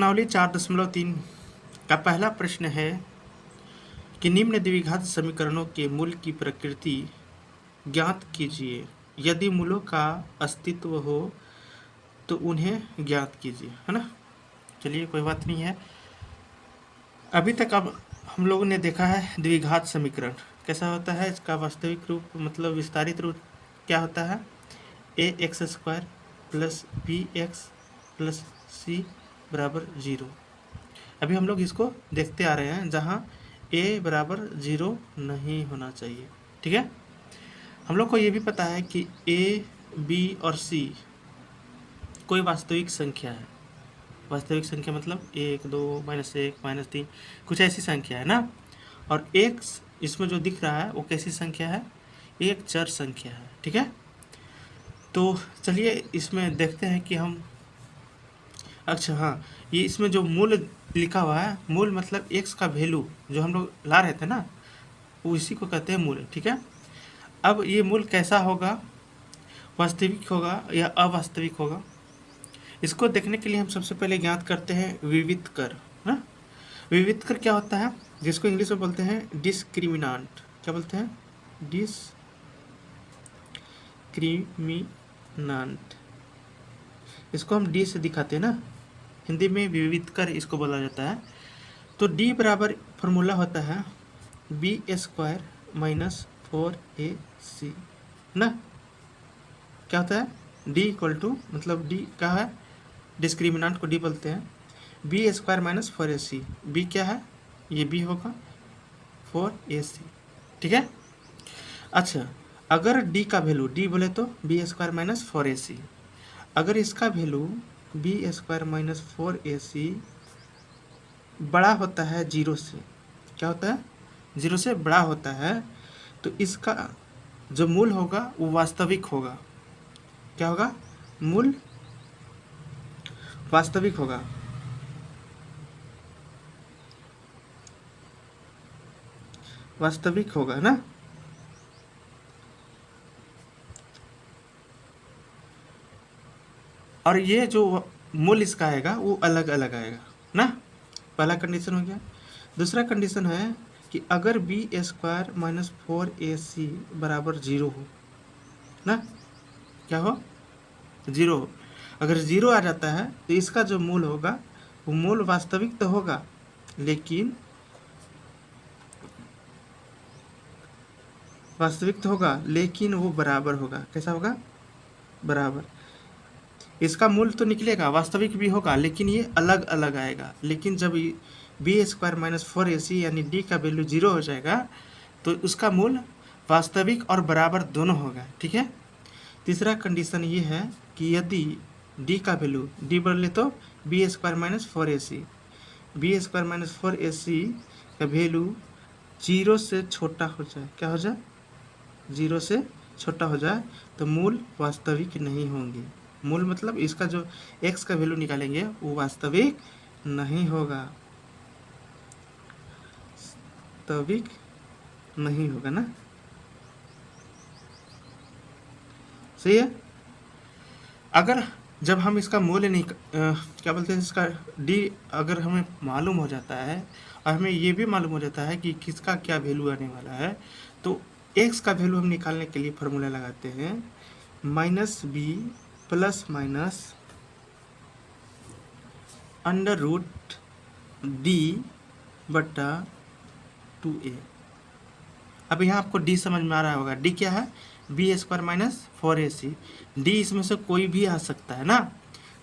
प्रश्नावली 4.3 का पहला प्रश्न है कि निम्न द्विघात समीकरणों के मूल की प्रकृति ज्ञात कीजिए। यदि मूलों का अस्तित्व हो तो उन्हें ज्ञात कीजिए, है ना। चलिए, कोई बात नहीं है। अभी तक अब हम लोगों ने देखा है द्विघात समीकरण कैसा होता है, इसका वास्तविक रूप मतलब विस्तारित रूप क्या होता है, ax² plus bx plus c बराबर 0। अभी हम लोग इसको देखते आ रहे हैं जहाँ a बराबर 0 नहीं होना चाहिए, ठीक है। हम लोग को ये भी पता है कि a, b और c कोई वास्तविक संख्या है। वास्तविक संख्या मतलब 1, 2, -1, -3 कुछ ऐसी संख्या है ना। और एक इसमें जो दिख रहा है वो कैसी संख्या है, एक चर संख्या है, ठीक है। तो चलिए इसमें देखते हैं कि हम, अच्छा हाँ, ये इसमें जो मूल लिखा हुआ है, मूल मतलब x का वैल्यू जो हम लोग ला रहे थे ना, वो इसी को कहते हैं मूल, ठीक है। अब ये मूल कैसा होगा, वास्तविक होगा या अवास्तविक होगा, इसको देखने के लिए हम सबसे पहले ज्ञात करते हैं विविध कर, ना। विविध कर क्या होता है, जिसको इंग्लिश में बोलते हैं डिस्क्रिमिनांट। क्या बोलते हैं, डिस्क्रिमिनांट। इसको हम डी से दिखाते हैं ना, हिंदी में विविध कर इसको बोला जाता है। तो डी बराबर फॉर्मूला होता है b² माइनस 4ac ना। क्या होता है, डी इक्वल टू, मतलब डी क्या है, डिस्क्रिमिनांट को डी बोलते हैं, b² माइनस 4ac। b क्या है, ये b होगा 4ac, ठीक है। अच्छा, अगर d का वैल्यू, d बोले तो b² माइनस 4ac, अगर इसका वैल्यू b² माइनस 4ac बड़ा होता है 0 से, क्या होता है, 0 से बड़ा होता है, तो इसका जो मूल होगा वो वास्तविक होगा। क्या होगा, मूल वास्तविक होगा। वास्तविक होगा ना। और ये जो मूल इसका आएगा वो अलग अलग आएगा ना। पहला कंडीशन हो गया। दूसरा कंडीशन है कि अगर b² माइनस 4ac बराबर 0 हो ना, क्या हो, 0 हो। अगर 0 आ जाता है तो इसका जो मूल होगा वो मूल वास्तविक तो होगा, लेकिन वास्तविक तो होगा लेकिन वो बराबर होगा। कैसा होगा, बराबर। इसका मूल तो निकलेगा, वास्तविक भी होगा, लेकिन ये अलग अलग आएगा। लेकिन जब b² माइनस 4ac यानी d का वैल्यू 0 हो जाएगा तो उसका मूल वास्तविक और बराबर दोनों होगा, ठीक है। तीसरा कंडीशन ये है कि यदि d का वैल्यू, d बोले तो b² minus 4ac, b² minus 4ac का वैल्यू 0 से छोटा हो जाए, क्या हो जाए, 0 से छोटा हो जाए, तो मूल वास्तविक नहीं होंगे। मूल मतलब इसका जो x का वैल्यू निकालेंगे वो वास्तविक नहीं होगा, वास्तविक नहीं होगा ना। सही है। अगर जब हम इसका मूल्य नहीं क्या बोलते हैं, इसका d अगर हमें मालूम हो जाता है और हमें ये भी मालूम हो जाता है कि किसका क्या वैल्यू आने वाला है, तो x का वैल्यू हम निकालने के लिए फॉर्मूला लगाते हैं -b प्लस माइनस √d बटा 2a। अब यहाँ आपको d समझ में आ रहा होगा। d क्या है, b² माइनस 4ac। d इसमें से कोई भी आ सकता है ना।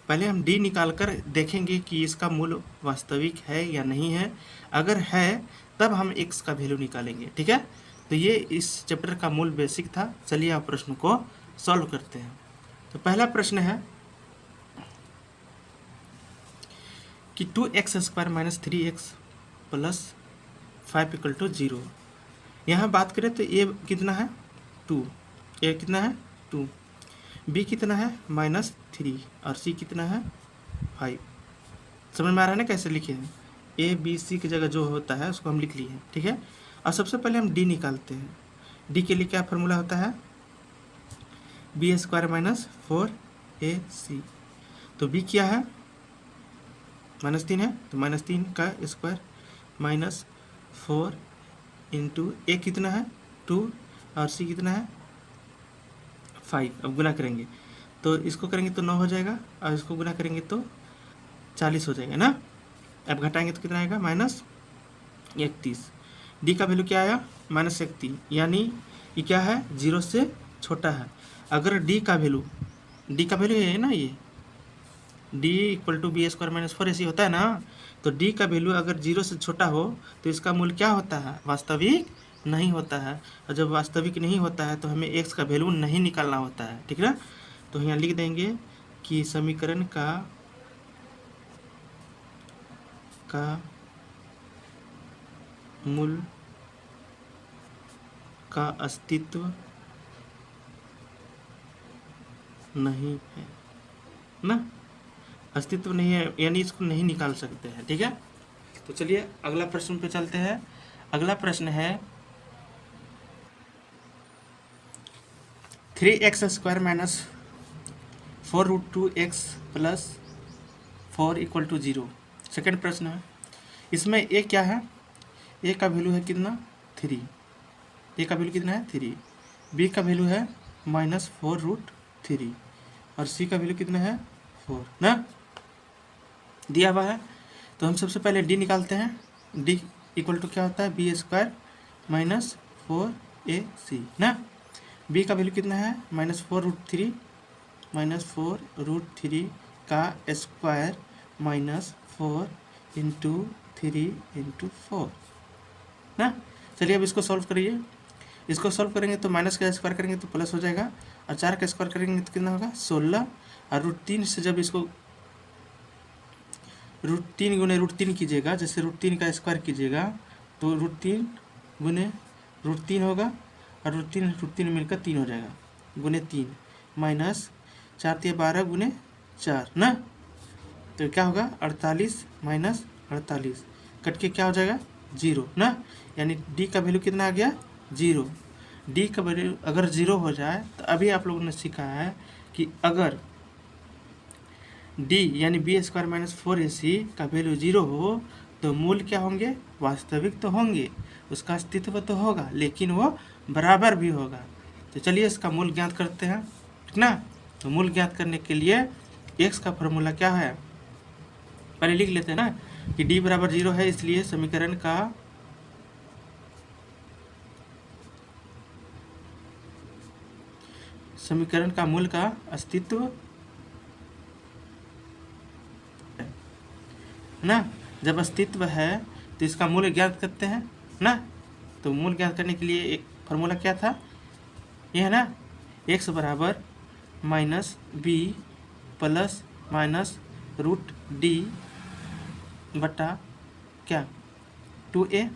पहले हम d निकाल कर देखेंगे कि इसका मूल वास्तविक है या नहीं है। अगर है तब हम x का वैल्यू निकालेंगे, ठीक है। तो ये इस चैप्टर का मूल बेसिक था। चलिए आप प्रश्न को सॉल्व करते हैं। तो पहला प्रश्न है कि 2x² minus 3x plus 5 equal to 0। यहाँ बात करें तो ए कितना है, 2, ए कितना है 2, बी कितना है -3 और सी कितना है 5। समझ में आ रहा है ना कैसे लिखे हैं, ए बी सी की जगह जो होता है उसको हम लिख लिए हैं, ठीक है। और सबसे पहले हम डी निकालते हैं। डी के लिए क्या फार्मूला होता है, b² माइनस 4ac। तो b क्या है, -3 है तो -3 का स्क्वायर -4 इंटू ए कितना है 2 और सी कितना है 5। अब गुना करेंगे तो इसको करेंगे तो 9 हो जाएगा और इसको गुना करेंगे तो 40 हो जाएगा ना। अब घटाएंगे तो कितना आएगा -31। डी का वैल्यू क्या आया -31, यानी ये क्या है 0 से छोटा है। अगर डी का वैल्यू है ना, ये D equal to B square -4 ऐसी होता है ना, तो डी का वैल्यू अगर 0 से छोटा हो तो इसका मूल्य क्या होता है वास्तविक नहीं होता है। और जब वास्तविक नहीं होता है तो हमें एक्स का वैल्यू नहीं निकालना होता है, ठीक है ना। तो यहाँ लिख देंगे कि समीकरण का मूल का अस्तित्व नहीं है ना, अस्तित्व नहीं है यानी इसको नहीं निकाल सकते हैं, ठीक है। तो चलिए अगला प्रश्न पे चलते हैं। अगला प्रश्न है 3x² - 4√2x + 4 = 0। सेकेंड प्रश्न है, इसमें ए क्या है, ए का वैल्यू है कितना 3, ए का वैल्यू कितना है 3, बी का वैल्यू है -4√3 और सी का वैल्यू कितना है 4 ना, दिया हुआ है। तो हम सबसे पहले डी निकालते हैं। डी इक्वल टू क्या होता है b² - 4ac ना। बी का वैल्यू कितना है -4√3 का स्क्वायर -4 इंटू 3 इंटू 4 ना। चलिए अब इसको सॉल्व करिए। इसको सॉल्व करेंगे तो माइनस का स्क्वायर करेंगे तो प्लस हो जाएगा और 4 का स्क्वायर करेंगे तो कितना होगा 16 और √3 से जब इसको √3 गुने √3 कीजिएगा, जैसे √3 का स्क्वायर कीजिएगा तो √3 गुने √3 होगा और √3 मिलकर 3 हो जाएगा गुने 3 माइनस 4 × 12 गुने 4 ना। तो क्या होगा 48 माइनस 48 कट के क्या हो जाएगा 0 ना, यानी डी का वैल्यू कितना आ गया 0। डी का वैल्यू अगर 0 हो जाए तो अभी आप लोगों ने सीखा है कि अगर डी यानी b² - 4ac का वैल्यू 0 हो तो मूल क्या होंगे वास्तविक तो होंगे, उसका अस्तित्व तो होगा लेकिन वो बराबर भी होगा। तो चलिए इसका मूल ज्ञात करते हैं, ठीक ना। तो मूल ज्ञात करने के लिए x का फॉर्मूला क्या है पहले लिख लेते हैं ना कि d = 0 है, इसलिए समीकरण का मूल का अस्तित्व है ना। जब अस्तित्व है तो इसका मूल्य ज्ञात करते हैं ना। तो मूल ज्ञात करने के लिए एक फॉर्मूला क्या था, ये है ना x = -b प्लस -√d बटा क्या 2a है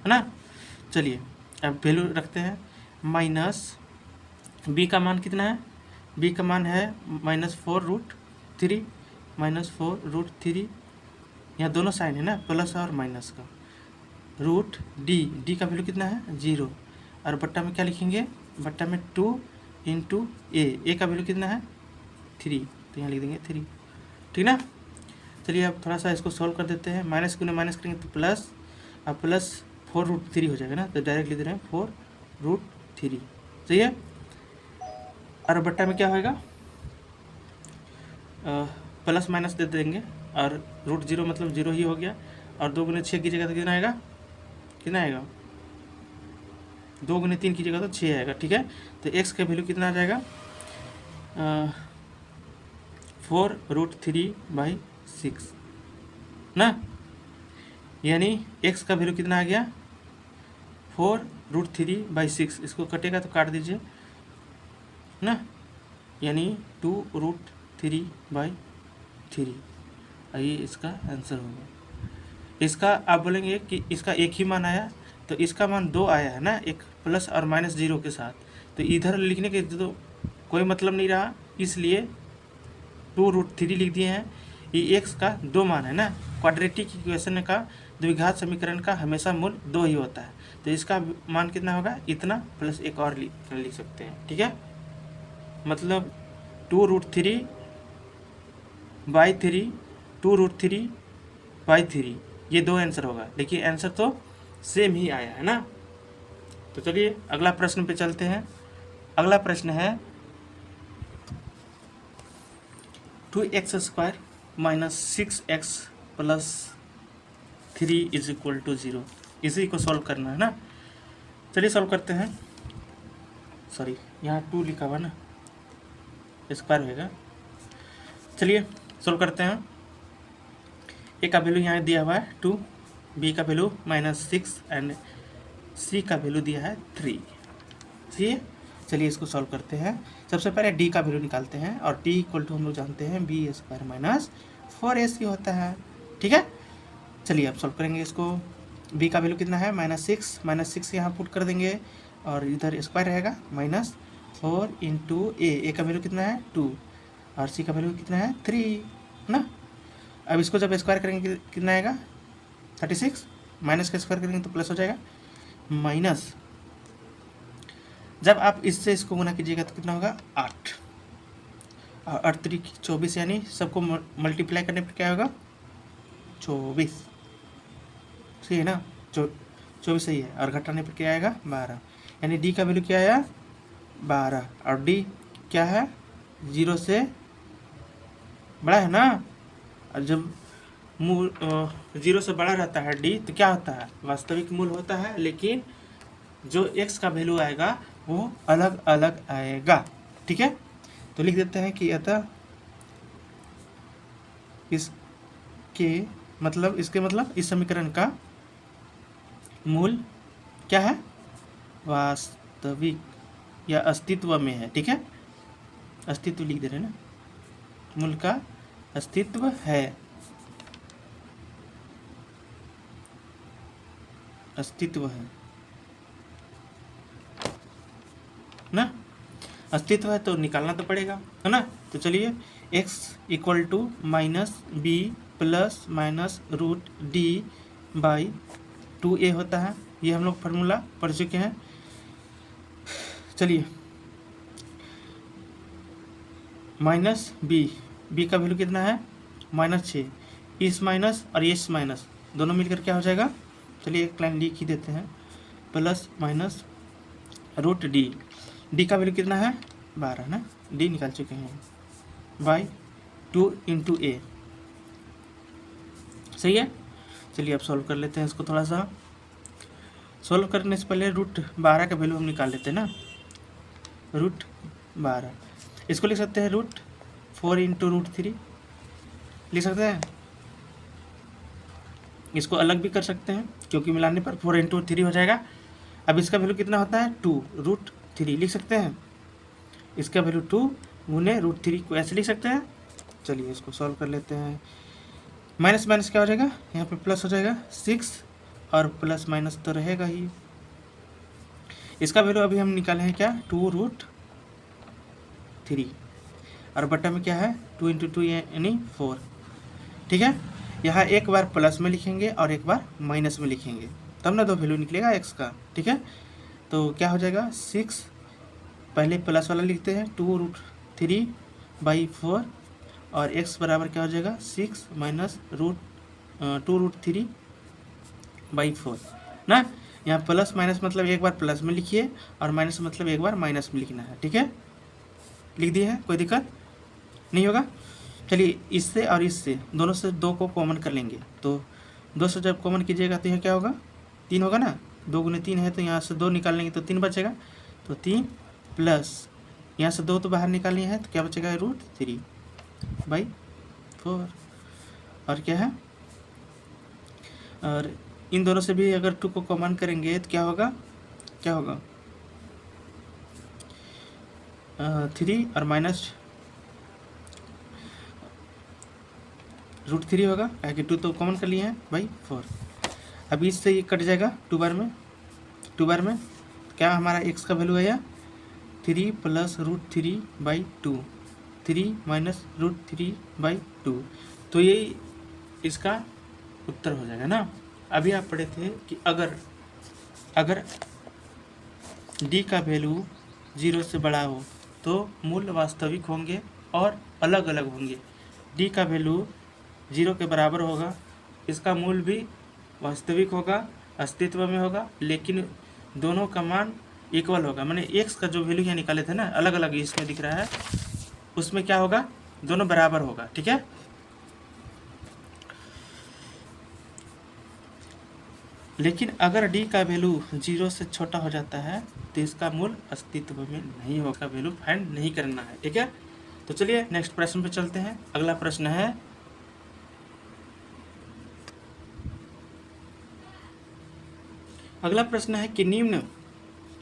ना। चलिए अब वैल्यू रखते हैं। माइनस b का मान कितना है, b का मान है -4√3 यहाँ दोनों साइन है ना प्लस और माइनस का √d का वैल्यू कितना है 0 और बट्टा में क्या लिखेंगे बट्टा में 2 इंटू ए का वैल्यू कितना है 3 तो यहाँ लिख देंगे 3, ठीक ना। चलिए अब थोड़ा सा इसको सॉल्व कर देते हैं। माइनस गुने माइनस करेंगे तो प्लस और प्लस 4√3 हो जाएगा ना, तो डायरेक्ट लिख दे रहे हैं 4√3 सही है। और बट्टा में क्या होएगा प्लस माइनस दे देंगे और √0 मतलब 0 ही हो गया और 2 गुने 6 कीजिएगा तो कितना आएगा 2 गुने 3 कीजिएगा तो 6 आएगा, ठीक है। तो x का वैल्यू कितना आ जाएगा 4√3/6 ना, यानी x का वैल्यू कितना आ गया 4√3/6। इसको कटेगा तो काट दीजिए ना, यानी 2√3/3 ये इसका आंसर होगा। इसका आप बोलेंगे कि इसका एक ही मान आया, तो इसका मान 2 आया है ना, एक प्लस और -0 के साथ, तो इधर लिखने के तो कोई मतलब नहीं रहा, इसलिए 2√3 लिख दिए हैं। ये x का 2 मान है ना, क्वाड्रेटिक इक्वेशन का द्विघात समीकरण का हमेशा मूल 2 ही होता है, तो इसका मान कितना होगा इतना प्लस एक और लिख सकते हैं, ठीक है। मतलब 2√3/3 2√3/3, ये दो आंसर होगा, लेकिन आंसर तो सेम ही आया है ना। तो चलिए अगला प्रश्न पे चलते हैं। अगला प्रश्न है 2x² - 6x + 3 = 0, इसी को सॉल्व करना है ना। चलिए सॉल्व करते हैं। सॉरी, यहाँ 2 लिखा हुआ ना, स्क्वायर होगा। चलिए सॉल्व करते हैं। ए का वैल्यू यहाँ दिया हुआ है 2, बी का वैल्यू -6 एंड सी का वैल्यू दिया है 3। चलिए इसको सॉल्व करते हैं। सबसे पहले डी का वैल्यू निकालते हैं, और डी = हम लोग जानते हैं b² - 4ac होता है। ठीक है, चलिए अब सॉल्व करेंगे इसको। b का वैल्यू कितना है -6 यहाँ पुट कर देंगे, और इधर स्क्वायर रहेगा -4 × a का वैल्यू कितना है 2, और c का वैल्यू कितना है 3 ना। अब इसको जब स्क्वायर करेंगे कितना आएगा 36, माइनस का स्क्वायर करेंगे तो प्लस हो जाएगा, माइनस जब आप इससे इसको गुना कीजिएगा तो कितना होगा 8, और 8 3 24, यानी सबको मल्टीप्लाई करने पर क्या होगा 24, सही है ना। 24 सही है, और घटाने पर क्या आएगा 12, यानी डी का वैल्यू क्या आया 12, और डी क्या है 0 से बड़ा है ना। और जब मूल 0 से बड़ा रहता है डी तो क्या होता है वास्तविक मूल होता है, लेकिन जो x का वैल्यू आएगा वो अलग अलग आएगा। ठीक है, तो लिख देते हैं कि अतः इसके मतलब इस समीकरण का मूल क्या है वास्तविक या अस्तित्व में है। ठीक है, अस्तित्व लिख दे रहे हैं ना, मूल का अस्तित्व है, अस्तित्व है ना। अस्तित्व है तो निकालना तो पड़ेगा, है ना। तो चलिए x = -b ± √d/2a होता है, ये हम लोग फार्मूला पढ़ चुके हैं। चलिए -b का वैल्यू कितना है -6, इस माइनस और इस माइनस दोनों मिलकर क्या हो जाएगा, चलिए एक लाइन लिख ही देते हैं, ± √d, डी का वैल्यू कितना है 12 ना, डी निकाल चुके हैं, /2 × a, सही है। चलिए अब सॉल्व कर लेते हैं इसको। थोड़ा सा सॉल्व करने से पहले √12 का वैल्यू हम निकाल लेते हैं ना, √12 इसको लिख सकते हैं √4 × √3 लिख सकते हैं, इसको अलग भी कर सकते हैं क्योंकि मिलाने पर 4 × 3 हो जाएगा। अब इसका वैल्यू कितना होता है 2 √3 लिख सकते हैं, इसका वैल्यू 2 × √3 को ऐसे लिख सकते हैं। चलिए इसको सॉल्व कर लेते हैं। माइनस माइनस क्या हो जाएगा, यहाँ पे प्लस हो जाएगा 6, और प्लस माइनस तो रहेगा ही। इसका वैल्यू अभी हम निकाले हैं क्या 2 √3, और बटा में क्या है 2 × 2 यानी 4। ठीक है, यहाँ एक बार प्लस में लिखेंगे और एक बार माइनस में लिखेंगे, तब ना दो वैल्यू निकलेगा x का। ठीक है, तो क्या हो जाएगा 6, पहले प्लस वाला लिखते हैं 2 √3/4, और x बराबर क्या हो जाएगा 6 - √2 √3/4 ना। यहाँ प्लस माइनस मतलब एक बार प्लस में लिखिए, और माइनस मतलब एक बार माइनस में लिखना है। ठीक है, लिख दिए है, कोई दिक्कत नहीं होगा। चलिए इससे और इससे दोनों से 2 को कॉमन कर लेंगे, तो 2 से जब कॉमन कीजिएगा तो यहाँ क्या होगा 3 होगा ना, 2 × 3 है तो यहाँ से 2 निकाल लेंगे तो 3 बचेगा, तो 3 प्लस यहाँ से 2 तो बाहर निकालनी है तो क्या बचेगा √3/4, और क्या है, और इन दोनों से भी अगर 2 को कॉमन करेंगे तो क्या होगा 3 और माइनस √3 होगा, क्या 2 तो कॉमन कर लिए हैं 4। अभी इससे ये कट जाएगा 2 बार में क्या हमारा x का वैल्यू आया 3 + √3/2, 3 - √3/2, तो ये इसका उत्तर हो जाएगा ना। अभी आप पढ़े थे कि अगर d का वैल्यू 0 से बड़ा हो तो मूल वास्तविक होंगे और अलग अलग होंगे। d का वैल्यू जीरो के बराबर होगा, इसका मूल भी वास्तविक होगा, अस्तित्व में होगा, लेकिन दोनों का मान इक्वल होगा। मैंने एक्स का जो वैल्यू यहाँ निकाले थे ना, अलग अलग इसमें दिख रहा है, उसमें क्या होगा, दोनों बराबर होगा। ठीक है, लेकिन अगर डी का वैल्यू 0 से छोटा हो जाता है तो इसका मूल अस्तित्व में नहीं होगा, वैल्यू फाइंड नहीं करना है। ठीक है, तो चलिए नेक्स्ट प्रश्न पे चलते हैं। अगला प्रश्न है, अगला प्रश्न है कि निम्न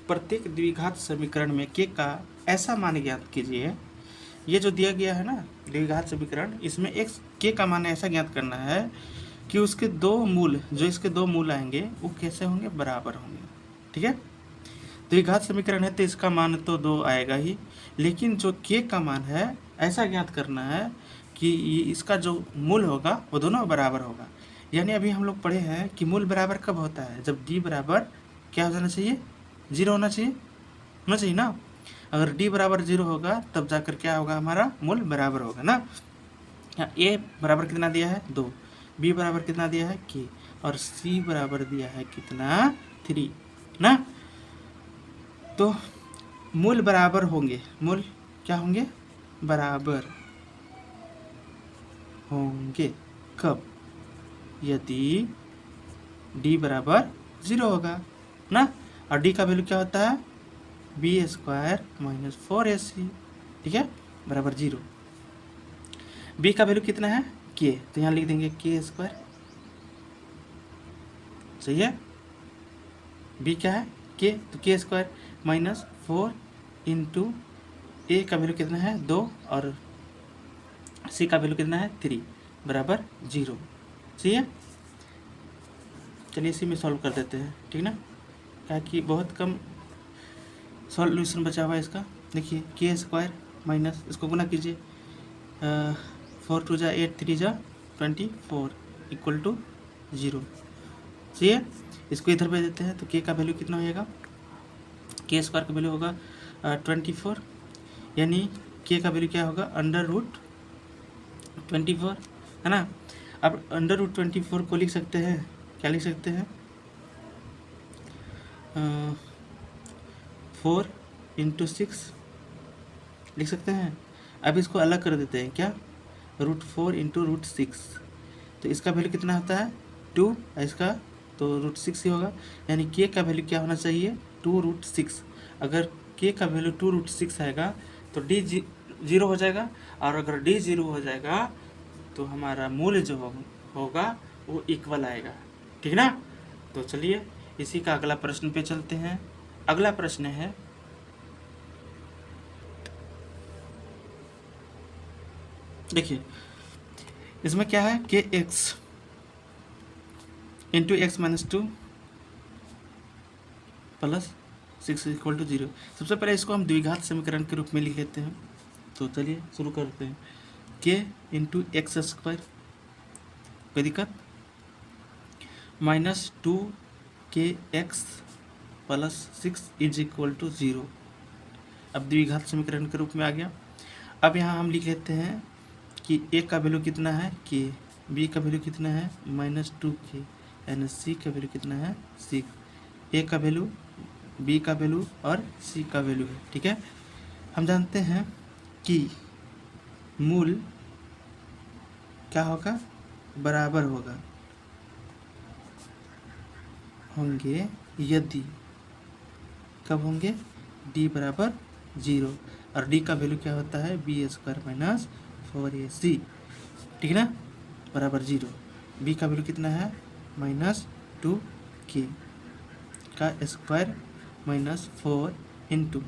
प्रत्येक द्विघात समीकरण में के का ऐसा मान ज्ञात कीजिए। ये जो दिया गया है ना द्विघात समीकरण, इसमें एक्स के का मान ऐसा ज्ञात करना है कि उसके दो मूल, जो इसके दो मूल आएंगे वो कैसे होंगे, बराबर होंगे। ठीक है, द्विघात समीकरण है तो इसका मान तो 2 आएगा ही, लेकिन जो के का मान है ऐसा ज्ञात करना है कि इसका जो मूल होगा वो दोनों बराबर होगा। यानी अभी हम लोग पढ़े हैं कि मूल बराबर कब होता है, जब डी बराबर क्या हो जाना चाहिए, 0 होना चाहिए ना। अगर डी बराबर 0 होगा तब जाकर क्या होगा, हमारा मूल बराबर होगा ना। ए बराबर कितना दिया है 2, बी बराबर कितना दिया है के, और सी बराबर दिया है कितना 3 ना। तो मूल बराबर होंगे, मूल क्या होंगे, बराबर होंगे कब, यदि डी बराबर 0 होगा ना। और डी का वैल्यू क्या होता है, बी² माइनस 4ac, ठीक है, बराबर 0। बी का वैल्यू कितना है के, तो यहाँ लिख देंगे k², सही है। बी क्या है के, तो k² माइनस 4 इंटू ए का वैल्यू कितना है 2 और सी का वैल्यू कितना है 3 बराबर 0, सही है। चलिए इसी में सॉल्व कर देते हैं, ठीक ना, क्या कि बहुत कम सॉल्यूशन बचा हुआ है इसका। देखिए k² माइनस, इसको गुना कीजिए, 4 2 जा 8 3 जा 24 इक्वल टू 0, सही है। इसको इधर भेज देते हैं तो k का वैल्यू कितना हो जाएगा, k² का वैल्यू होगा 24, यानी k का वैल्यू क्या होगा, √24 है ना। अब √24 को लिख सकते हैं, क्या लिख सकते हैं, 4 इंटू 6 लिख सकते हैं। अब इसको अलग कर देते हैं, क्या, √4 इंटू √6, तो इसका वैल्यू कितना होता है 2, इसका तो √6 ही होगा, यानी k का वैल्यू क्या होना चाहिए 2√6। अगर k का वैल्यू 2√6 आएगा तो d 0 हो जाएगा, और अगर d 0 हो जाएगा तो हमारा मूल्य जो होगा वो इक्वल आएगा, ठीक ना। तो चलिए इसी का अगला प्रश्न पे चलते हैं। अगला प्रश्न है, देखिए इसमें क्या है कि x into x minus 2 plus 6 equal to 0। सबसे पहले इसको हम द्विघात समीकरण के रूप में लिख लेते हैं। तो चलिए शुरू करते हैं, k इंटू x², कोई दिक्कत, minus 2kx plus 6 is equal to 0। अब द्विघात समीकरण के रूप में आ गया। अब यहाँ हम लिख लेते हैं कि a का वैल्यू कितना है k, b का वैल्यू कितना है -2k, यानी c का वैल्यू कितना है 6, a का वैल्यू, b का वैल्यू और c का वैल्यू है, ठीक है। हम जानते हैं कि मूल क्या होगा, बराबर होंगे यदि, कब होंगे, d बराबर 0, और d का वैल्यू क्या होता है b² माइनस 4ac, ठीक है ना, बराबर 0। b का वैल्यू कितना है -2k का स्क्वायर माइनस 4 इंटू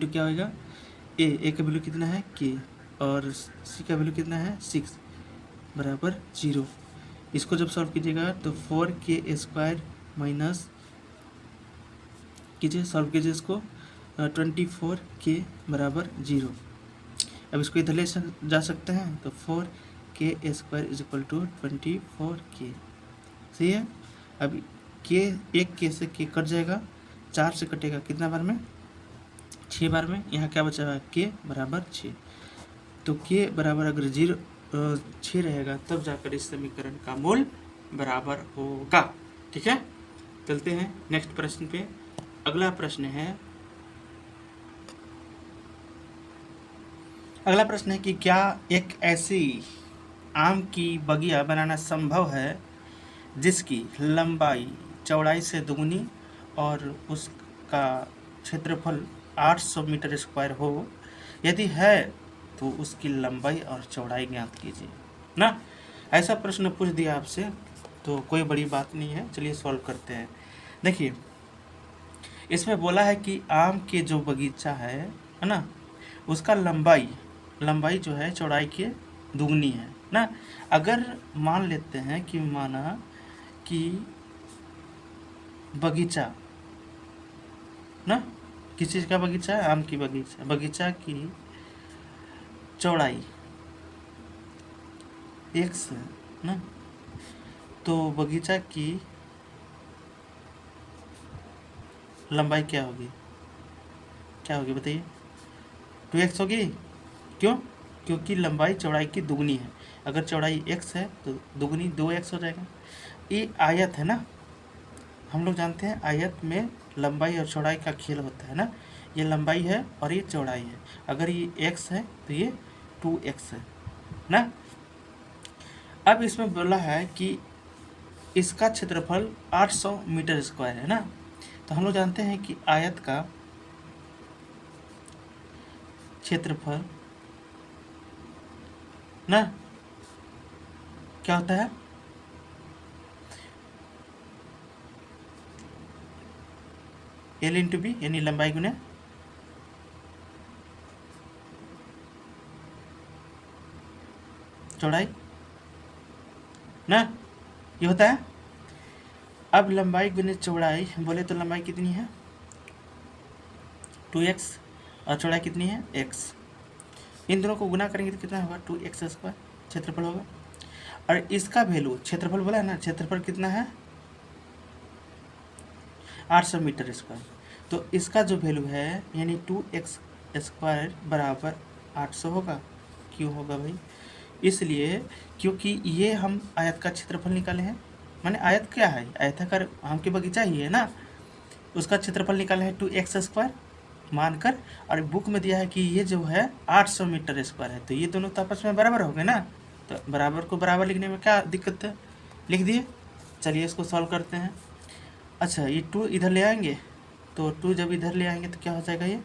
क्या होगा, a का वैल्यू कितना है k और c का वैल्यू कितना है 6 बराबर 0। इसको जब सॉल्व कीजिएगा तो 4k² माइनस कीजिए, सॉल्व कीजिए इसको, 24k बराबर 0। अब इसको इधर ले जा सकते हैं तो 4k² is equal to 24k, सही है। अब k, एक k से k कट जाएगा, 4 से कटेगा कितना बार में, 6 बार में। यहाँ क्या बचा हुआ है k बराबर 6, तो k बराबर अगर 6 रहेगा, तब जाकर इस समीकरण का मूल बराबर होगा। ठीक है, चलते हैं नेक्स्ट प्रश्न पे। अगला प्रश्न है कि क्या एक ऐसी आम की बगिया बनाना संभव है जिसकी लंबाई चौड़ाई से दुगनी और उसका क्षेत्रफल 800 मीटर स्क्वायर हो? यदि है तो उसकी लंबाई और चौड़ाई ज्ञात कीजिए ना। ऐसा प्रश्न पूछ दिया आपसे तो कोई बड़ी बात नहीं है, चलिए सॉल्व करते हैं। देखिए, इसमें बोला है कि आम के जो बगीचा है ना, उसका लंबाई जो है चौड़ाई के दुगनी है ना। अगर मान लेते हैं कि माना कि बगीचा ना, किस चीज़ का बगीचा है? आम की बगीचा की चौड़ाई x है ना, तो बगीचा की लंबाई क्या होगी बताइए? 2x होगी। क्यों? क्योंकि लंबाई चौड़ाई की दुगनी है। अगर चौड़ाई x है तो दुगनी 2x हो जाएगा। ये आयत है ना, हम लोग जानते हैं आयत में लंबाई और चौड़ाई का खेल होता है ना। ये लंबाई है और ये चौड़ाई है। अगर ये x है तो ये 2x है ना। अब इसमें बोला है कि इसका क्षेत्रफल 800 मीटर स्क्वायर है ना। तो हम लोग जानते हैं कि आयत का क्षेत्रफल ना क्या होता है? L इंटू बी, यानी लंबाई गुने चौड़ाई ना, ये होता है। अब लंबाई गुने चौड़ाई बोले तो लंबाई कितनी है? 2x और चौड़ाई कितनी है? x। इन दोनों को गुना करेंगे तो कितना होगा? 2x स्क्वायर क्षेत्रफल होगा। और इसका वैल्यू, क्षेत्रफल बोला है ना, क्षेत्रफल कितना है? 800 मीटर स्क्वायर। तो इसका जो वैल्यू है यानी 2x स्क्वायर बराबर 800 होगा। क्यों होगा भाई? इसलिए क्योंकि ये हम आयत का क्षेत्रफल निकाले हैं। माने आयत क्या है? आयताकार आम के बगीचा ही है ना, उसका क्षेत्रफल निकाले हैं 2x स्क्वायर मानकर। और बुक में दिया है कि ये जो है 800 मीटर स्क्वायर है, तो ये दोनों तो आपस में बराबर हो गए ना। तो बराबर को बराबर लिखने में क्या दिक्कत है? लिख दिए। चलिए इसको सॉल्व करते हैं। अच्छा, ये 2 इधर ले आएंगे तो 2 जब इधर ले आएंगे तो क्या हो जाएगा? ये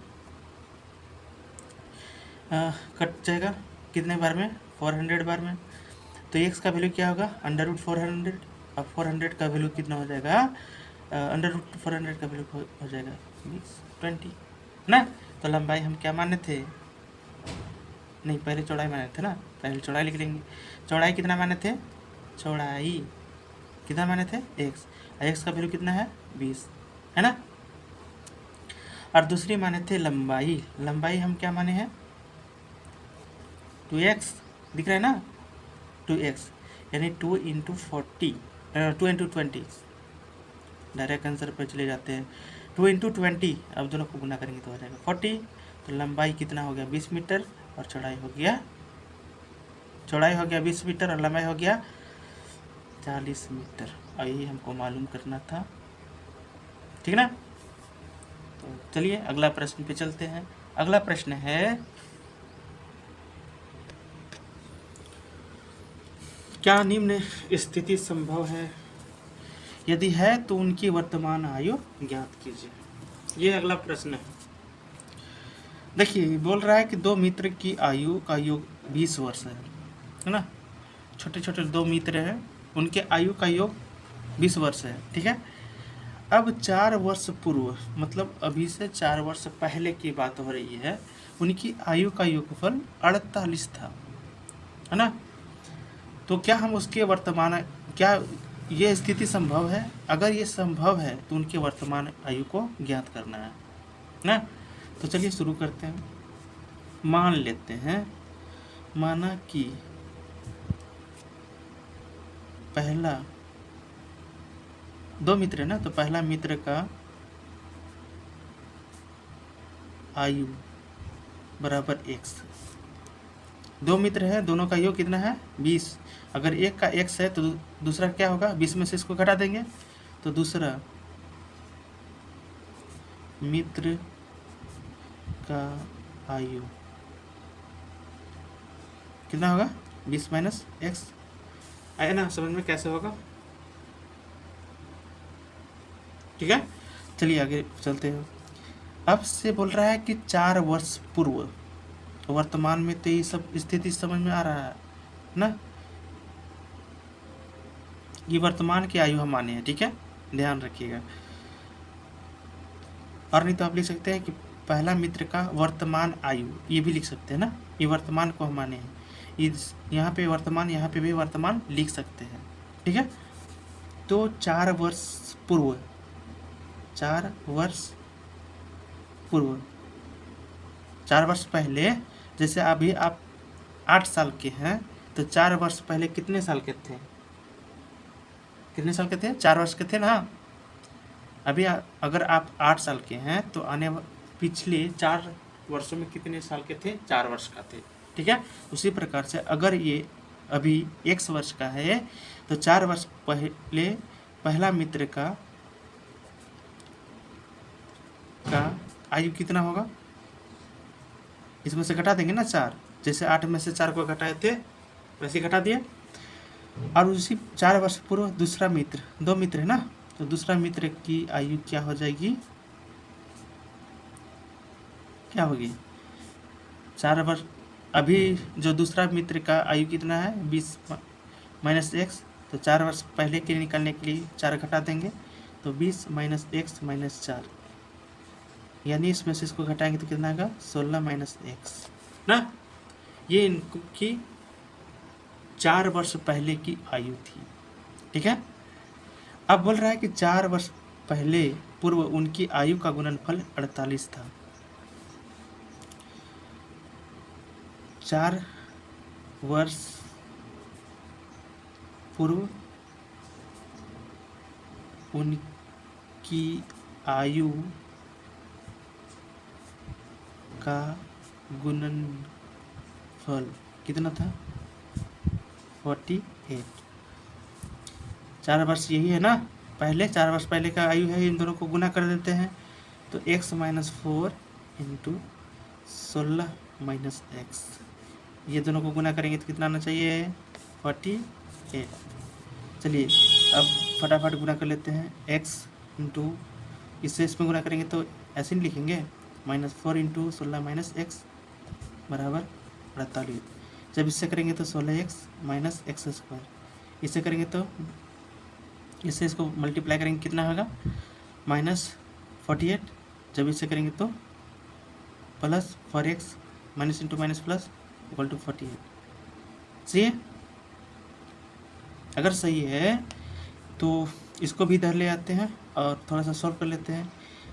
कट जाएगा कितने बार में? 400 बार में। तो x का वैल्यू क्या होगा? √400। अब 400 का वैल्यू कितना हो जाएगा? √400 का वैल्यू हो जाएगा 20 ना। तो लंबाई हम क्या माने थे? नहीं, पहले चौड़ाई माने थे ना, पहले चौड़ाई लिख लेंगे। चौड़ाई कितना माने थे? चौड़ाई कितना माने थे? x। x का वैल्यू कितना है? 20 है ना। और दूसरी माने थे लंबाई हम क्या माने हैं? 2x दिख रहा है ना, 2x यानी 2 इंटू 20। डायरेक्ट आंसर पर चले जाते हैं। 2 इंटू 20, अब दोनों को गुना करेंगे तो हो जाएगा 40। तो लंबाई कितना हो गया? 20 मीटर और चौड़ाई हो गया 20 मीटर और लंबाई हो गया 40 मीटर। और यही हमको मालूम करना था, ठीक ना। तो चलिए अगला प्रश्न पे चलते हैं। अगला प्रश्न है, क्या निम्न स्थिति संभव है? यदि है तो उनकी वर्तमान आयु ज्ञात कीजिए। ये अगला प्रश्न है। देखिए, बोल रहा है कि 2 मित्र की आयु का योग 20 वर्ष है ना। छोटे छोटे 2 मित्र हैं, उनके आयु का योग 20 वर्ष है, ठीक है। अब 4 वर्ष पूर्व, मतलब अभी से 4 वर्ष पहले की बात हो रही है, उनकी आयु का योगफल 48 था, है ना। तो क्या हम उसके वर्तमान, क्या ये स्थिति संभव है? अगर ये संभव है तो उनके वर्तमान आयु को ज्ञात करना है ना। तो चलिए शुरू करते हैं। मान लेते हैं, माना कि पहला 2 मित्र है ना, तो पहला मित्र का आयु बराबर x, दो मित्र है, दोनों का योग कितना है 20। अगर एक का x है तो दूसरा क्या होगा, 20 में से इसको घटा देंगे तो दूसरा मित्र का आयु कितना होगा 20 माइनस x। आया ना समझ में कैसे होगा? ठीक है, चलिए आगे चलते हैं। अब से बोल रहा है कि 4 वर्ष पूर्व, वर्तमान में तो ये सब स्थिति समझ में आ रहा है ना, ये वर्तमान की आयु हम माने हैं, ठीक है, ध्यान रखिएगा। और नहीं तो आप लिख सकते हैं कि पहला मित्र का वर्तमान आयु, ये भी लिख सकते हैं ना, ये वर्तमान को हम माने हैं, यहाँ पे वर्तमान, यहाँ पे भी वर्तमान लिख सकते हैं, ठीक है। तो 4 वर्ष पूर्व, 4 वर्ष पूर्व, 4 वर्ष पहले, जैसे अभी आप 8 साल के हैं तो 4 वर्ष पहले कितने साल के थे, कितने साल के थे, 4 वर्ष के थे ना। अभी अगर आप 8 साल के हैं तो आने पिछले 4 वर्षों में कितने साल के थे, 4 वर्ष का थे, ठीक है। उसी प्रकार से अगर ये अभी x वर्ष का है तो 4 वर्ष पहले पहला मित्र का आयु कितना होगा, इसमें से घटा देंगे ना 4, जैसे 8 में से 4 को घटाए थे वैसे घटा दिए। और उसी 4 वर्ष पूर्व दूसरा मित्र, 2 मित्र है ना, तो दूसरा मित्र की आयु क्या हो जाएगी, क्या होगी 4 वर्ष। अभी जो दूसरा मित्र का आयु कितना है 20 माइनस x, तो 4 वर्ष पहले के निकालने के लिए 4 घटा देंगे तो 20 माइनस x माइनस 4, यानी इसमें से इसको घटाएंगे तो कितना आएगा 16 माइनस x ना। ये इनकी 4 वर्ष पहले की आयु थी, ठीक है। अब बोल रहा है कि 4 वर्ष पहले पूर्व उनकी आयु का गुणनफल 48 था। 4 वर्ष पूर्व उनकी आयु का गुणनफल कितना था 48। 4 वर्ष यही है ना, पहले 4 वर्ष पहले का आयु है, इन दोनों को गुना कर देते हैं तो x minus 4 into 16 minus x, ये दोनों को गुना करेंगे तो कितना आना चाहिए 48। चलिए अब फटाफट गुना कर लेते हैं, x इंटू इससे इसमें गुना करेंगे तो ऐसे नहीं लिखेंगे, -4 इंटू 16 माइनस एक्स बराबर 48। जब इससे करेंगे तो 16x माइनस एक्स स्क्वायर, इससे करेंगे तो इससे इसको मल्टीप्लाई करेंगे कितना होगा -48, जब इससे करेंगे तो plus 4x minus into minus plus equal to 48। सही है, अगर सही है तो इसको भी इधर ले आते हैं और थोड़ा सा सॉल्व कर लेते हैं।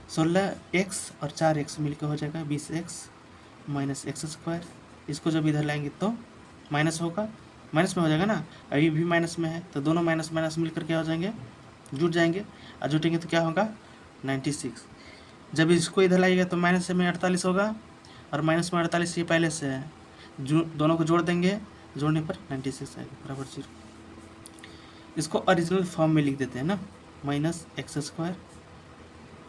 16x और 4x मिलकर हो जाएगा 20x माइनस एक्स स्क्वायर, इसको जब इधर लाएंगे तो माइनस होगा, माइनस में हो जाएगा ना, अभी भी माइनस में है तो दोनों माइनस माइनस मिलकर क्या हो जाएंगे, जुट जाएंगे, और जुटेंगे तो क्या होगा 96। जब इसको इधर लाइएगा तो माइनस में 48 होगा, और माइनस में 48 ये पहले से है, दोनों को जोड़ देंगे, जोड़ने पर 96 आएगा बराबर 0। इसको ओरिजिनल फॉर्म में लिख देते हैं ना, minus x square.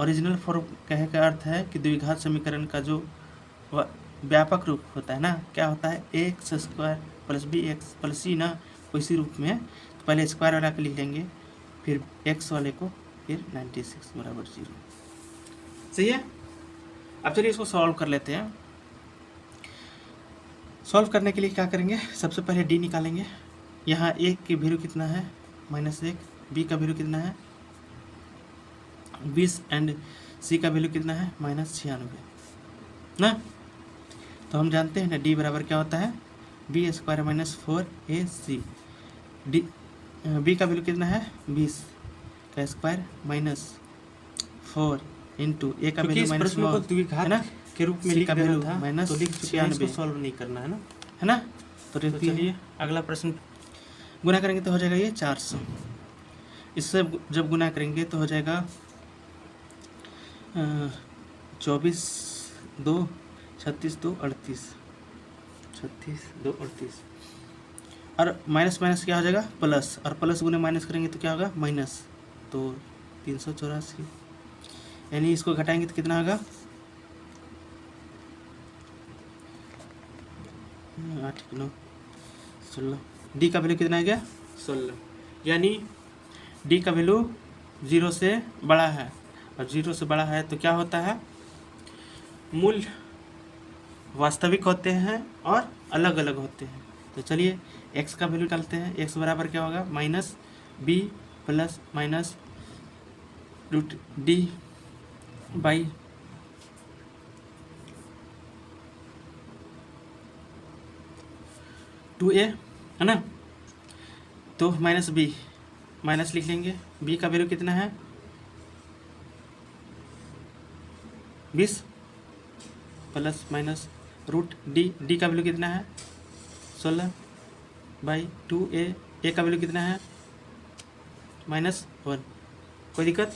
Original form कहने का अर्थ है कि द्विघात समीकरण का जो व्यापक रूप होता है ना, क्या होता है x square plus b x plus c ना, उसी रूप में तो पहले स्क्वायर वाला को लिख लेंगे, फिर एक्स वाले को, फिर 96 बराबर 0। सही है, अब चलिए इसको सॉल्व कर लेते हैं। सॉल्व करने के लिए क्या करेंगे, सबसे पहले डी निकालेंगे। यहाँ ए की वैल्यू कितना है -1, बी का वैल्यू कितना है 20 एंड सी का वैल्यू कितना है -96 ना। तो हम जानते हैं ना डी बराबर क्या होता है B square minus 4ac। D B का वैल्यू कितना है 20 का स्क्वायर माइनस 4 इंटू ए का वैल्यू माइनस 9 है ना, के रूप में लिखा वैल्यू था माइनस 96, सॉल्व नहीं करना है ना। तो चलिए अगला प्रश्न गुना करेंगे तो हो जाएगा ये 400, इससे जब गुना करेंगे तो हो जाएगा 24 2 36 2 38, 36 2 38 और माइनस माइनस क्या हो जाएगा प्लस, और प्लस गुने माइनस करेंगे तो क्या होगा माइनस, तो 384, यानी इसको घटाएंगे तो कितना होगा 8 9 16, डी का वैल्यू कितना आ गया 16, यानी डी का वैल्यू 0 से बड़ा है, और 0 से बड़ा है तो क्या होता है मूल वास्तविक होते हैं और अलग अलग होते हैं। तो चलिए x का वैल्यू डालते हैं, x बराबर क्या होगा minus b plus minus root D by two a है ना, तो माइनस बी माइनस लिख लेंगे, b का वैल्यू कितना है 20 प्लस माइनस रूट डी का वैल्यू कितना है 16 बाई 2a का वैल्यू कितना है -1, कोई दिक्कत।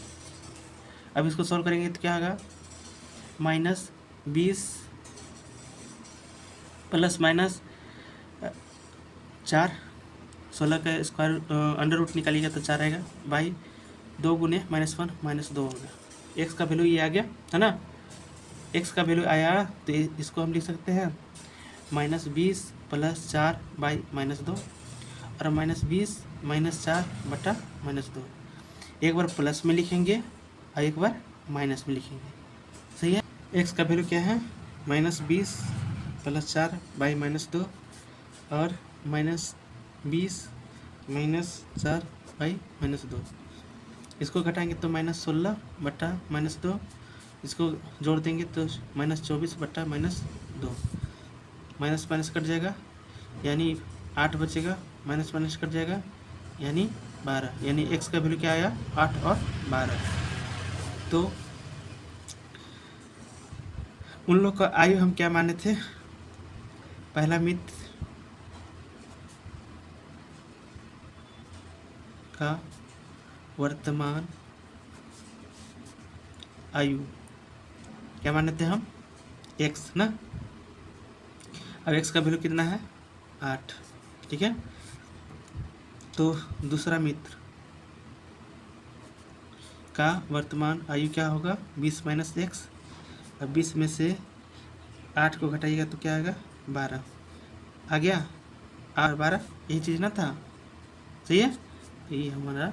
अब इसको सॉल्व करेंगे तो क्या होगा -20 प्लस माइनस 4, 16 का स्क्वायर अंडर रूट निकालिएगा तो 4 आएगा, बाई 2 गुने -1 -2 होगा। x का वैल्यू ये आ गया है ना, x का वैल्यू आया तो इसको हम लिख सकते हैं -20 प्लस 4 बाई -2, और -20 -4 बटा -2, एक बार प्लस में लिखेंगे और एक बार माइनस में लिखेंगे, सही है। x का वैल्यू क्या है -20 प्लस 4 बाई -2 और -20 -4 बाई -2, इसको घटाएंगे तो -16 बटा -2, इसको जोड़ देंगे तो -24 बटा -2, माइनस माइनस कट जाएगा यानी 8 बचेगा, माइनस माइनस कट जाएगा यानी 12, यानी x का वैल्यू क्या आया 8 और 12। तो उन लोग का आयु हम क्या माने थे, पहला मित्र का वर्तमान आयु क्या माने थे हम x ना, अब x का वैल्यू कितना है 8, ठीक है। तो दूसरा मित्र का वर्तमान आयु क्या होगा 20 - x, अब 20 में से 8 को घटाइएगा तो क्या आएगा 12 आ गया, और 12 यही चीज़ ना था, सही है, यही हमारा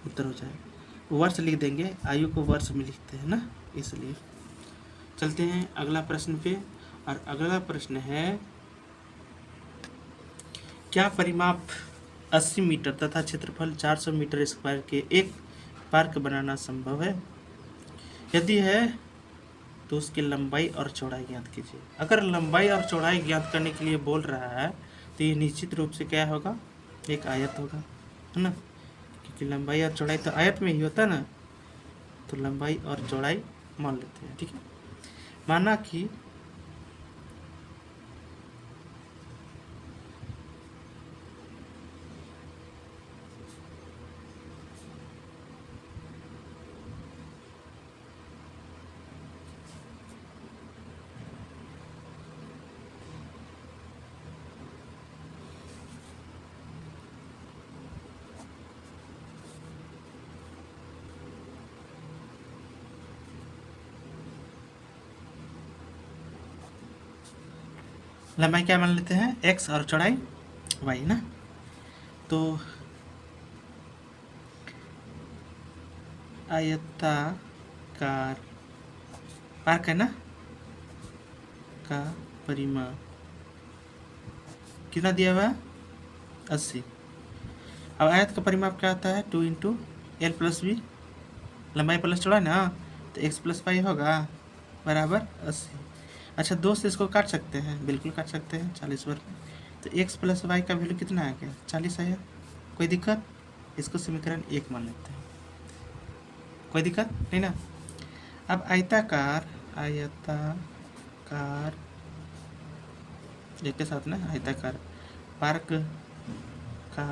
उत्तर हो जाएगा। वर्ष लिख देंगे, आयु को वर्ष में लिखते हैं ना, इसलिए। चलते हैं अगला प्रश्न पे, और अगला प्रश्न है क्या परिमाप 80 मीटर तथा क्षेत्रफल 400 मीटर स्क्वायर के एक पार्क बनाना संभव है, यदि है तो उसकी लंबाई और चौड़ाई ज्ञात कीजिए। अगर लंबाई और चौड़ाई ज्ञात करने के लिए बोल रहा है तो ये निश्चित रूप से क्या होगा एक आयत होगा, है ना, क्योंकि लंबाई और चौड़ाई तो आयत में ही होता है ना, तो लंबाई और चौड़ाई मान लेते हैं, ठीक है। माना कि लंबाई क्या मान लेते हैं x और चौड़ाई y ना, तो आयताकार पार्क है ना का परिमाप कितना दिया हुआ है 80। अब आयत का परिमाप क्या आता है 2 × l + b, लंबाई प्लस चौड़ाई ना, तो x + y होगा बराबर 80। अच्छा 2 से इसको काट सकते हैं, बिल्कुल काट सकते हैं 40 वर्ग, तो x + y का वैल्यू कितना आ गया 40 आया, कोई दिक्कत, इसको समीकरण 1 मान लेते हैं, कोई दिक्कत नहीं ना। अब आयताकार एक के साथ ना आयताकार पार्क का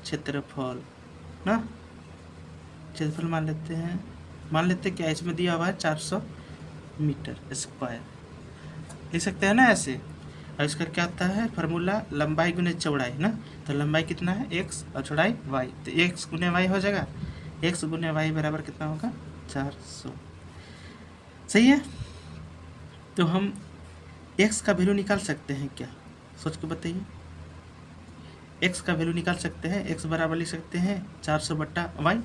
क्षेत्रफल ना, क्षेत्रफल मान लेते क्या इसमें दिया हुआ है 400 मीटर स्क्वायर, लिख सकते हैं ना ऐसे। और इसका क्या आता है फार्मूला, लंबाई गुने चौड़ाई ना। तो लंबाई कितना है x और चौड़ाई y, तो x गुने y हो जाएगा। x गुने y बराबर कितना होगा 400। सही है। तो हम x का वैल्यू निकाल सकते हैं क्या, सोच के बताइए। x का वैल्यू निकाल सकते हैं, x बराबर लिख सकते हैं 400 बट्टा y,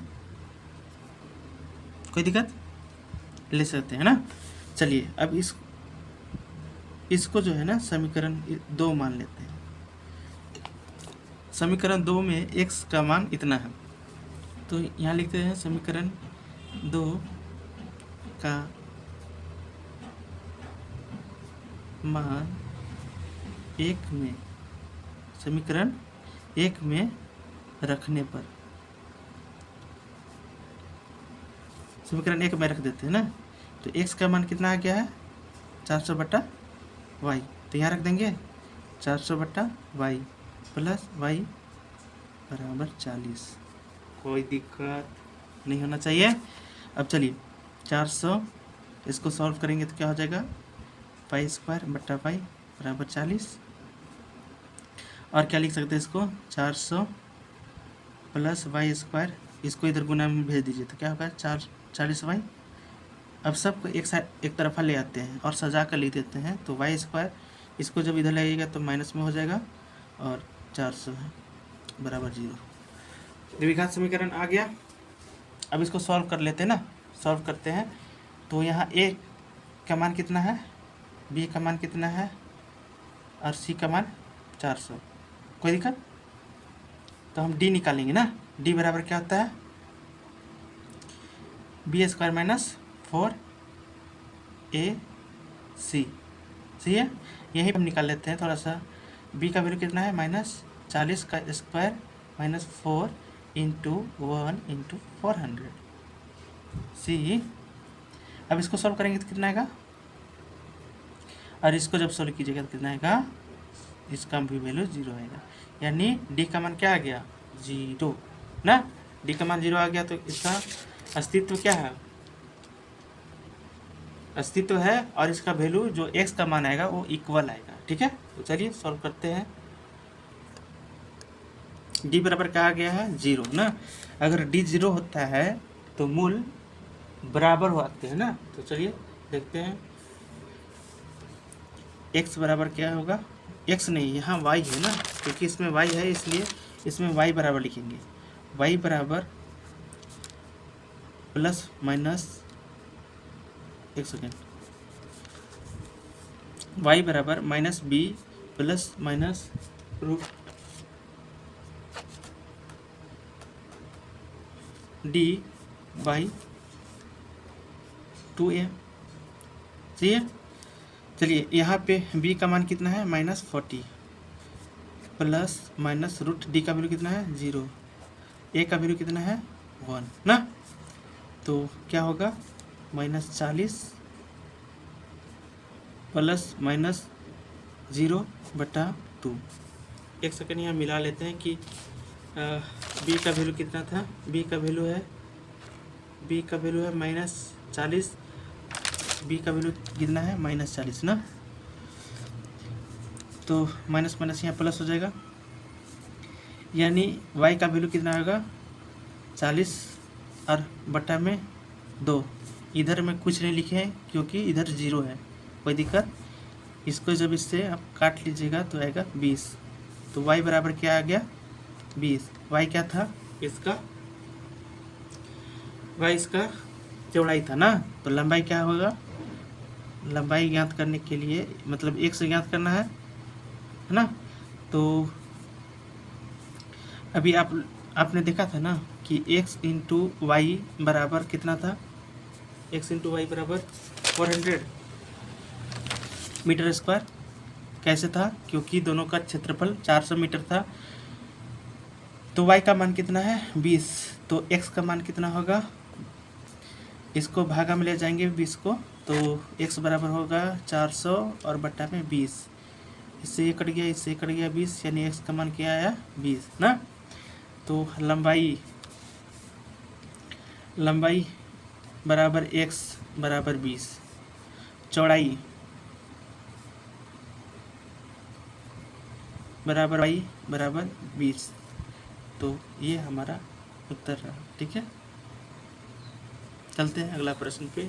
कोई दिक्कत ले सकते हैं ना। चलिए अब इसको जो है ना समीकरण 2 मान लेते हैं। समीकरण 2 में x का मान इतना है, तो यहाँ लिखते हैं समीकरण 2 का मान 1 में, समीकरण 1 में रखने पर, समीकरण 1 में रख देते हैं ना। तो x का मान कितना आ गया है 400 बट्टा y, तो यहाँ रख देंगे 400 बट्टा y प्लस y बराबर 40। कोई दिक्कत नहीं होना चाहिए। अब चलिए 400 इसको सॉल्व करेंगे तो क्या हो जाएगा पाई स्क्वायर बट्टा पाई बराबर 40। और क्या लिख सकते हैं इसको 400 प्लस वाई स्क्वायर, इसको इधर गुना में भेज दीजिए तो क्या होगा 40y। अब सबको एक तरफा ले आते हैं और सजा कर लिख देते हैं, तो वाई स्क्वायर इसको जब इधर लगेगा तो माइनस में हो जाएगा और 400 है बराबर 0। द्विघात समीकरण आ गया। अब इसको सॉल्व कर लेते हैं ना, सॉल्व करते हैं तो यहाँ a का मान कितना है, b का मान कितना है और c का मान 400। कोई दिक्कत, तो हम d निकालेंगे ना। d बराबर क्या होता है बी स्क्वायर माइनस 4ac, सही है। यही हम निकाल लेते हैं थोड़ा सा। b का वैल्यू कितना है -40 का स्क्वायर माइनस 4 इंटू 1 इंटू 400 सी। अब इसको सॉल्व करेंगे तो कितना आएगा, और इसको जब सॉल्व कीजिएगा तो कितना आएगा, इसका भी वैल्यू 0 आएगा। यानी डी का मान क्या आ गया 0 ना। डी का मान 0 आ गया तो इसका अस्तित्व क्या है, अस्तित्व है, और इसका वैल्यू जो x का मान आएगा वो इक्वल आएगा। ठीक है, तो चलिए सॉल्व करते हैं। d बराबर क्या आ गया है 0 ना। अगर d 0 होता है तो मूल बराबर होते हैं ना। तो चलिए देखते हैं x बराबर क्या होगा, x नहीं यहाँ y है ना, क्योंकि इसमें y है इसलिए इसमें y बराबर लिखेंगे। y बराबर प्लस माइनस, एक सेकेंड, y बराबर minus b plus minus root d by 2a, सही है। चलिए यहाँ पे b का मान कितना है -40 प्लस माइनस रूट d का वैल्यू कितना है 0, a का वैल्यू कितना है 1 ना। तो क्या होगा -40 प्लस माइनस 0 बटा 2। एक सेकंड यहाँ मिला लेते हैं कि b का वैल्यू कितना था, b का वैल्यू है -40, b का वैल्यू कितना है -40 ना। तो माइनस माइनस यहाँ प्लस हो जाएगा, यानी y का वैल्यू कितना होगा 40 और बटा में 2। इधर में कुछ नहीं लिखे हैं क्योंकि इधर 0 है, कोई दिक्कत। इसको जब इससे आप काट लीजिएगा तो आएगा 20। तो y बराबर क्या आ गया 20। y क्या था इसका, y इसका चौड़ाई था ना। तो लंबाई क्या होगा, लंबाई ज्ञात करने के लिए मतलब x से ज्ञात करना है ना। तो अभी आपने देखा था ना कि x इंटू वाई बराबर कितना था, x इंटू वाई बराबर 400 मीटर स्क्वायर। कैसे था, क्योंकि दोनों का क्षेत्रफल 400 मीटर था। तो y का मान कितना है 20, तो x का मान कितना होगा, इसको भागा में ले जाएंगे 20 को, तो x बराबर होगा 400 और बट्टा में 20। इससे ये कट गया, इससे कट गया 20, यानी x का मान क्या आया 20 ना। तो लंबाई बराबर x बराबर 20, चौड़ाई बराबर y बराबर 20। तो ये हमारा उत्तर रहा। ठीक है, चलते हैं अगला प्रश्न पे।